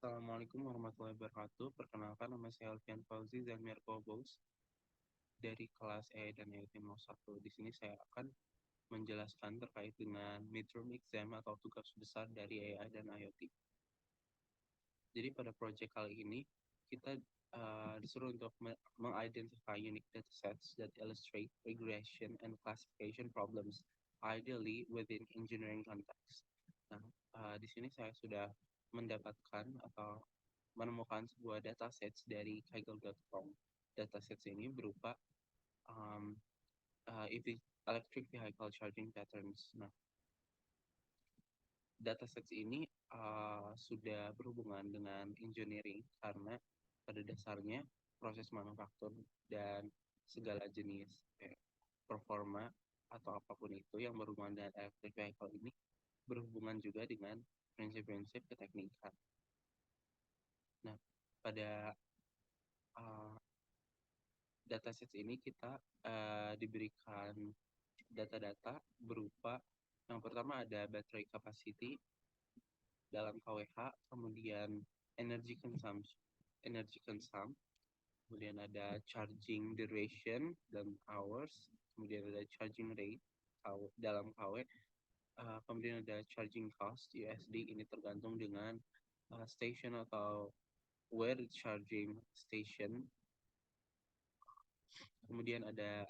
Assalamualaikum warahmatullahi wabarakatuh. Perkenalkan, nama saya Alfian Fauzi Zamir Kobos dari kelas E dan IoT 01. Di sini saya akan menjelaskan terkait dengan midterm exam atau tugas besar dari AI dan IoT. Jadi pada proyek kali ini kita disuruh untuk mengidentify unique datasets that illustrate regression and classification problems, ideally within engineering context. Nah, di sini saya sudah mendapatkan atau menemukan sebuah datasets dari Kaggle.com. Datasets ini berupa um, electric vehicle charging patterns. Nah, datasets ini sudah berhubungan dengan engineering karena pada dasarnya proses manufaktur dan segala jenis performa atau apapun itu yang berhubungan dengan electric vehicle ini berhubungan juga dengan prinsip-prinsip keteknikan. Nah, pada uh, datasets ini kita diberikan data-data berupa yang pertama ada battery capacity dalam kWh, kemudian energy consumption, kemudian ada charging duration dan hours, kemudian ada charging rate dalam kW, kemudian ada charging cost USD. Ini tergantung dengan station atau where charging station. Kemudian ada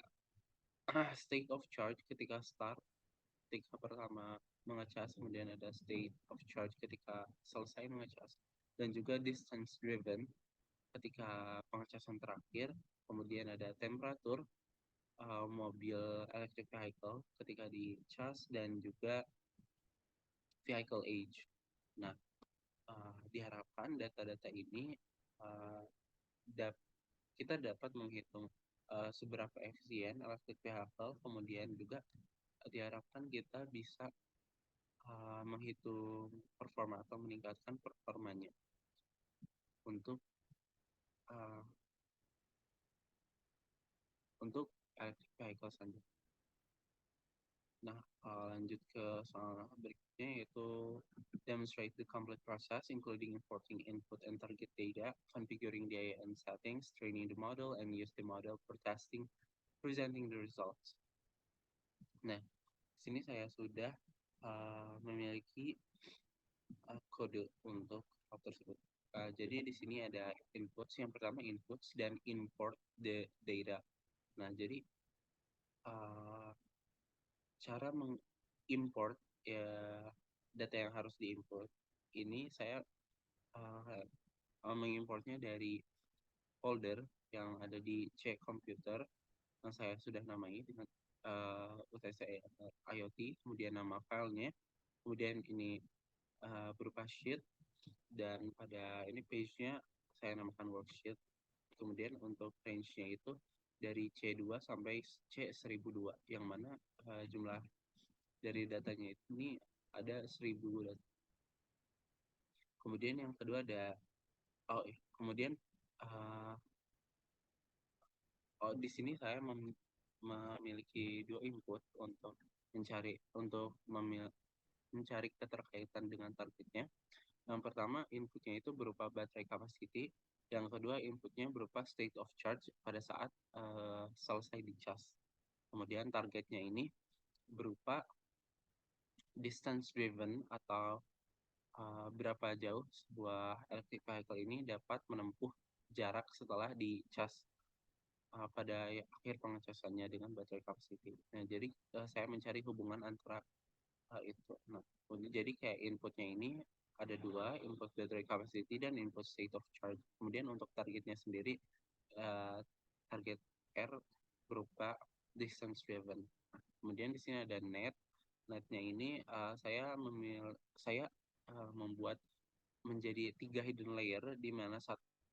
state of charge ketika start, ketika pertama mengecas, kemudian ada state of charge ketika selesai mengecas, dan juga distance driven ketika pengecasan terakhir. Kemudian ada temperatur mobil electric vehicle ketika dicas, dan juga vehicle age. Nah, diharapkan data-data ini uh, kita dapat menghitung seberapa efisien electric vehicle, kemudian juga diharapkan kita bisa menghitung performa atau meningkatkan performanya untuk uh, untuk electric vehicle saja. Nah, lanjut ke soal berikutnya, yaitu demonstrate the complete process including importing input and target data, configuring the AI and settings, training the model, and use the model for testing, presenting the results. Nah, sini saya sudah memiliki kode untuk hal tersebut. Jadi di sini ada inputs. Yang pertama inputs dan import the data. Nah, jadi cara mengimport ya data yang harus diimport ini saya mengimportnya dari folder yang ada di C Computer yang saya sudah namai dengan UTC IoT, kemudian nama filenya, kemudian ini berupa sheet, dan pada ini page-nya saya namakan worksheet. Kemudian untuk range-nya itu dari C2 sampai C1002, yang mana jumlah dari datanya ini ada 1000 data. Kemudian yang kedua ada kemudian di sini saya memiliki dua input untuk mencari keterkaitan dengan targetnya. Yang pertama inputnya itu berupa baterai capacity, yang kedua inputnya berupa state of charge pada saat selesai dicas. Kemudian targetnya ini berupa distance driven atau berapa jauh sebuah electric vehicle ini dapat menempuh jarak setelah dicas pada akhir pengecasannya dengan baterai capacity. Nah, jadi saya mencari hubungan antara itu. Nah, jadi kayak inputnya ini ada dua, input baterai capacity dan input state of charge. Kemudian untuk targetnya sendiri, target R berupa distance driven. Kemudian di sini ada net. Netnya ini saya membuat menjadi 3 hidden layer, di mana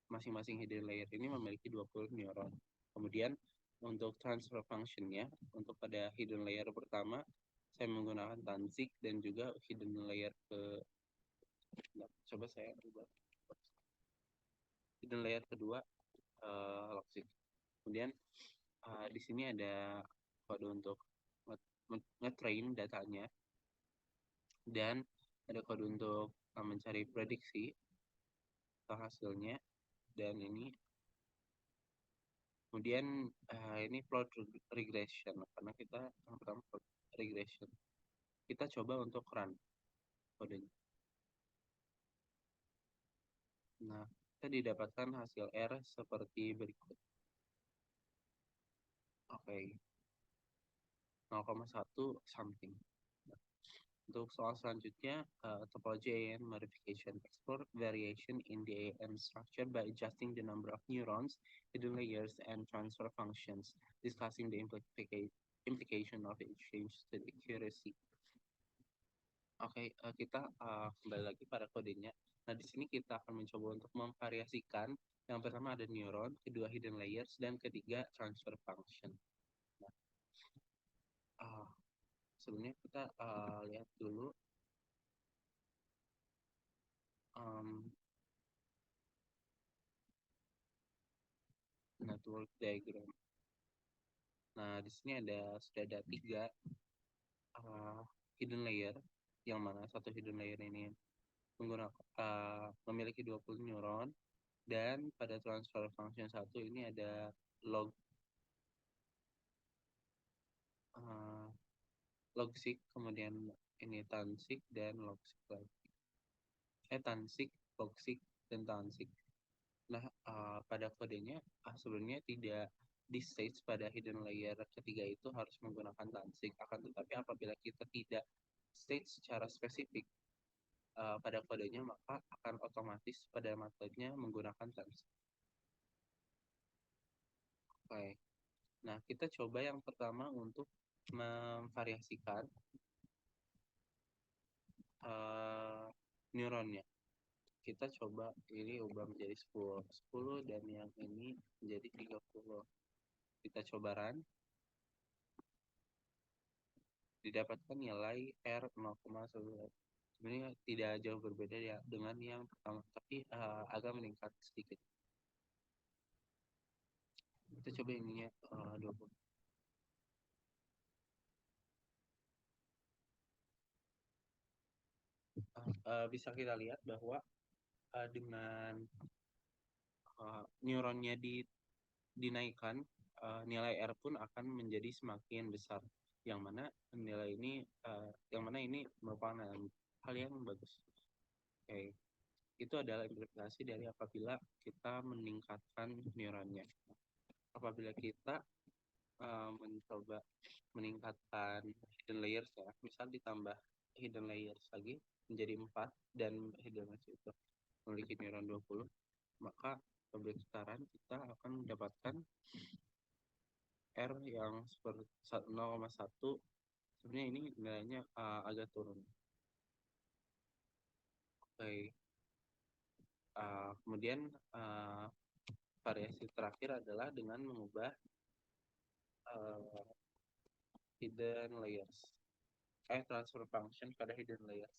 masing-masing hidden layer ini memiliki 20 neuron. Kemudian untuk transfer functionnya, untuk pada hidden layer pertama saya menggunakan Tanzik, dan juga hidden layer coba saya ubah hidden layer kedua Logic. Kemudian di sini ada kode untuk nge-train datanya, dan ada kode untuk mencari prediksi, atau hasilnya, dan ini kemudian ini plot regression, karena kita yang pertama plot regression. Kita coba untuk run kodenya. Nah, kita didapatkan hasil R seperti berikut. Oke, 0,1 something. Untuk soal selanjutnya, topology and modification. Explore variation in the AM structure by adjusting the number of neurons, hidden layers, and transfer functions, discussing the implication of exchange to accuracy. Oke, kita kembali lagi pada kodenya. Nah, di sini kita akan mencoba untuk memvariasikan. Yang pertama ada neuron, kedua hidden layers, dan ketiga transfer function. Nah, sebelumnya kita lihat dulu network diagram. Nah, di sini sudah ada 3 hidden layer, yang mana satu hidden layer ini memiliki 20 neuron, dan pada transfer function 1 ini ada logsig, kemudian ini tansig dan logsig lagi. Tansig, logsig, dan tansig. Nah, pada kodenya sebenarnya tidak di stage pada hidden layer ketiga itu harus menggunakan tansig, akan tetapi apabila kita tidak stage secara spesifik pada kodenya, maka akan otomatis pada metodenya menggunakan tansig. Oke. Nah, kita coba yang pertama untuk memvariasikan neuronnya. Kita coba ini ubah menjadi 10 dan yang ini menjadi 30. Kita coba run. Didapatkan nilai R 0,1. Sebenarnya tidak jauh berbeda ya dengan yang pertama, tapi agak meningkat sedikit. Kita coba ininya 20. Bisa kita lihat bahwa dengan neuronnya dinaikkan, nilai R pun akan menjadi semakin besar, yang mana nilai ini merupakan hal yang bagus. Oke, itu adalah implikasi dari apabila kita meningkatkan neuronnya. Apabila kita mencoba meningkatkan hidden layers ya, misal ditambah hidden layers lagi menjadi 4 dan hidden layers itu memiliki neuron 20, maka pembesar kita akan mendapatkan R yang seperti 0,1. Sebenarnya ini nilainya agak turun. Oke. Kemudian variasi terakhir adalah dengan mengubah hidden layers, transfer function pada hidden layers.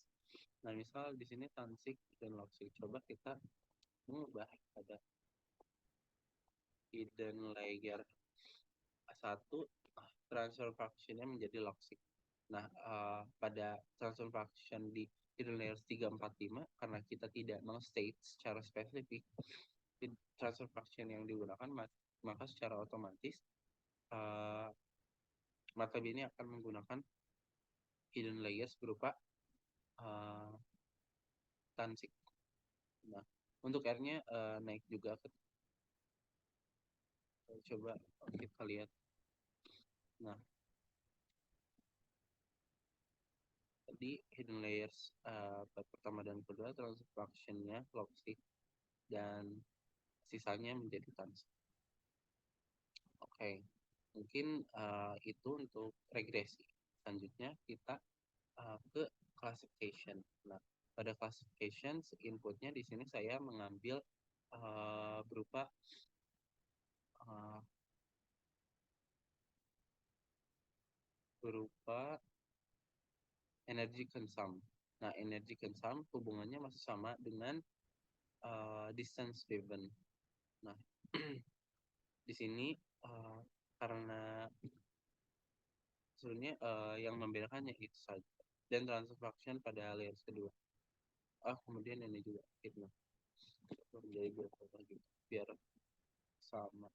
Nah, misal di sini tansig dan logsig. Coba kita mengubah pada hidden layer 1, transfer functionnya menjadi logsig. Nah, pada transfer function di hidden layers 3, 4, 5, karena kita tidak meng-state secara spesifik transfer function yang digunakan, maka secara otomatis MATLAB ini akan menggunakan hidden layers berupa tansig. Nah, untuk R-nya naik juga. Coba kita lihat. Nah, tadi hidden layers pertama dan kedua transfer function-nya logsig, dan sisanya menjadi tansig. Oke, mungkin itu untuk regresi. Selanjutnya kita ke classification. Nah, pada classification inputnya di sini saya mengambil berupa energy consume. Nah, energy consume hubungannya masih sama dengan distance driven. Nah, di sini karena sebenarnya yang membedakannya itu saja, dan transfer function pada layers kedua. Kemudian ini juga gitu. jadi berapa gitu biar sama.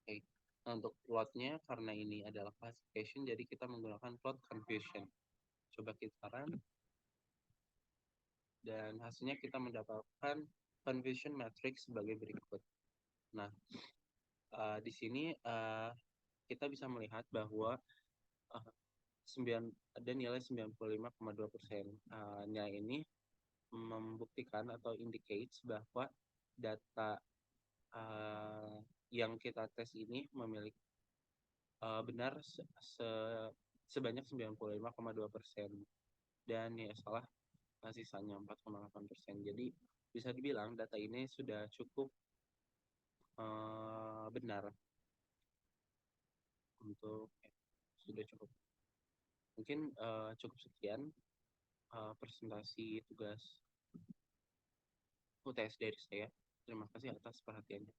Oke. Nah, untuk plotnya karena ini adalah classification jadi kita menggunakan plot confusion. Coba kita run dan hasilnya kita mendapatkan confusion matrix sebagai berikut. Nah, di sini kita bisa melihat bahwa uh, 9 ada nilai 95,2%. Nilai ini membuktikan atau indicates bahwa data yang kita tes ini memiliki benar sebanyak 95,2%, dan ya salah sisanya 4,8%. Jadi bisa dibilang data ini sudah cukup benar untuk sudah cukup. Mungkin cukup sekian presentasi tugas UTS dari saya. Terima kasih atas perhatiannya.